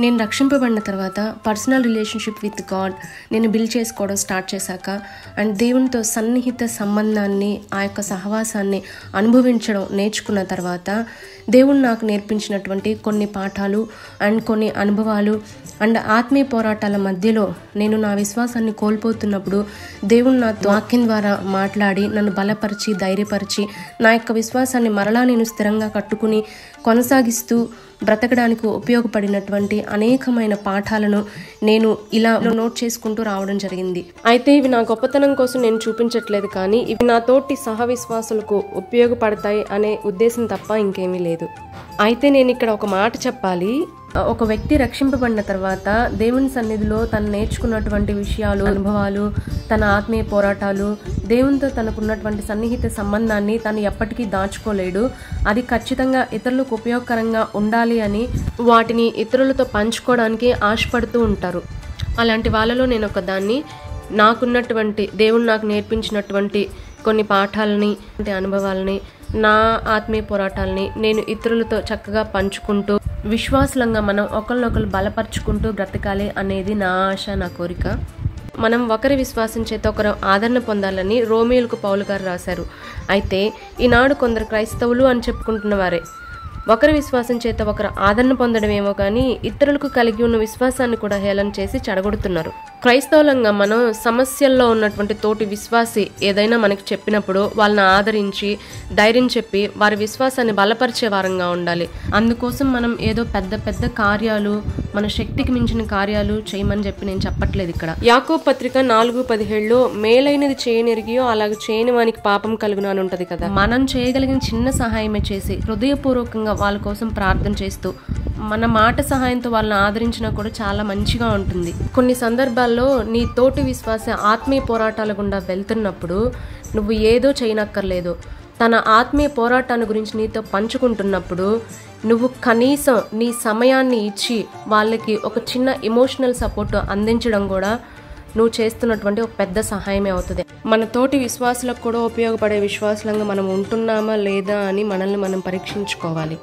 నేను రక్షింపబడిన తర్వాత పర్సనల్ రిలేషన్షిప్ విత్ గాడ్ నేను బిల్డ్ చేసుకోవడం స్టార్ట్ చేశాక అండ్ దేవునితో సన్నిహిత సంబంధాన్ని ఆ యొక్క సహవాసాన్ని అనుభవించడం నేర్చుకున్న తర్వాత దేవుడు నాకు నేర్పించినటువంటి కొన్ని పాఠాలు అండ్ కొన్ని అనుభవాలు అండ్ ఆత్మీయ పోరాటాల మధ్యలో నేను నా విశ్వాసాన్ని కోల్పోతున్నప్పుడు దేవుడు నా వాక్యం ద్వారా మాట్లాడి నన్ను బలపరిచి ధైర్యపరిచి నా యొక్క విశ్వాసాన్ని మరలా నేను స్థిరంగా కట్టుకుని కొనసాగిస్తూ బ్రతకడానికి ఉపయోగపడినటువంటి అనేకమైన పాఠాలను నేను ఇలా నోట్ చేసుకుంటూ రావడం జరిగింది. అయితే ఇవి నా గొప్పతనం కోసం నేను చూపించట్లేదు, కానీ ఇవి నా తోటి సహ విశ్వాసులకు ఉపయోగపడతాయి అనే ఉద్దేశం తప్ప ఇంకేమీ లేదు. అయితే నేను ఇక్కడ ఒక మాట చెప్పాలి. ఒక వ్యక్తి రక్షింపబడిన తర్వాత దేవుని సన్నిధిలో తను నేర్చుకున్నటువంటి విషయాలు, అనుభవాలు, తన ఆత్మీయ పోరాటాలు, దేవునితో తనకున్నటువంటి సన్నిహిత సంబంధాన్ని తను ఎప్పటికీ దాచుకోలేడు. అది ఖచ్చితంగా ఇతరులకు ఉపయోగకరంగా ఉండాలి అని వాటిని ఇతరులతో పంచుకోవడానికి ఆశపడుతూ ఉంటారు. అలాంటి వాళ్ళలో నేను ఒక దాన్ని. నాకున్నటువంటి దేవుడు నాకు నేర్పించినటువంటి కొన్ని పాఠాలని, అనుభవాలని, నా ఆత్మీయ పోరాటాలని నేను ఇతరులతో చక్కగా పంచుకుంటూ విశ్వాసంగా మనం ఒకరినొకరు బలపరుచుకుంటూ బ్రతకాలి అనేది నా ఆశ, నా కోరిక. మనం ఒకరి విశ్వాసం చేత ఒకరు ఆదరణ పొందాలని రోమియోలకు పౌలు గారు రాశారు. అయితే ఈనాడు కొందరు క్రైస్తవులు అని చెప్పుకుంటున్న వారే ఒకరి విశ్వాసం చేత ఒకరు ఆదరణ పొందడం ఏమో కానీ ఇతరులకు కలిగి ఉన్న విశ్వాసాన్ని కూడా హేళన చేసి చెడగొడుతున్నారు. క్రైస్తవులంగా మనం సమస్యల్లో ఉన్నటువంటి తోటి విశ్వాసి ఏదైనా మనకి చెప్పినప్పుడు వాళ్ళని ఆదరించి ధైర్యం చెప్పి వారి విశ్వాసాన్ని బలపరిచే వారంగా ఉండాలి. అందుకోసం మనం ఏదో పెద్ద పెద్ద కార్యాలు, మన శక్తికి మించిన కార్యాలు చేయమని చెప్పి నేను చెప్పట్లేదు. ఇక్కడ యాకోబు పత్రిక 4:17 మేలైనది చేయనిరిగియో అలాగ చేయని వానికి పాపం కలుగును అని ఉంటది కదా. మనం చేయగలిగిన చిన్న సహాయమే చేసి హృదయపూర్వకంగా వాళ్ళ కోసం ప్రార్థన చేస్తూ మన మాట సహాయంతో వాళ్ళని ఆదరించినా కూడా చాలా మంచిగా ఉంటుంది. కొన్ని సందర్భాల్లో నీ తోటి విశ్వాస ఆత్మీయ పోరాటాల గుండా వెళ్తున్నప్పుడు నువ్వు ఏదో చేయనక్కర్లేదు. తన ఆత్మీయ పోరాటాన్ని గురించి నీతో పంచుకుంటున్నప్పుడు నువ్వు కనీసం నీ సమయాన్ని ఇచ్చి వాళ్ళకి ఒక చిన్న ఎమోషనల్ సపోర్ట్ అందించడం కూడా నువ్వు చేస్తున్నటువంటి ఒక పెద్ద సహాయమే అవుతుంది. మన తోటి విశ్వాసులకు కూడా ఉపయోగపడే విశ్వాసంగా మనం ఉంటున్నామా లేదా అని మనల్ని మనం పరీక్షించుకోవాలి.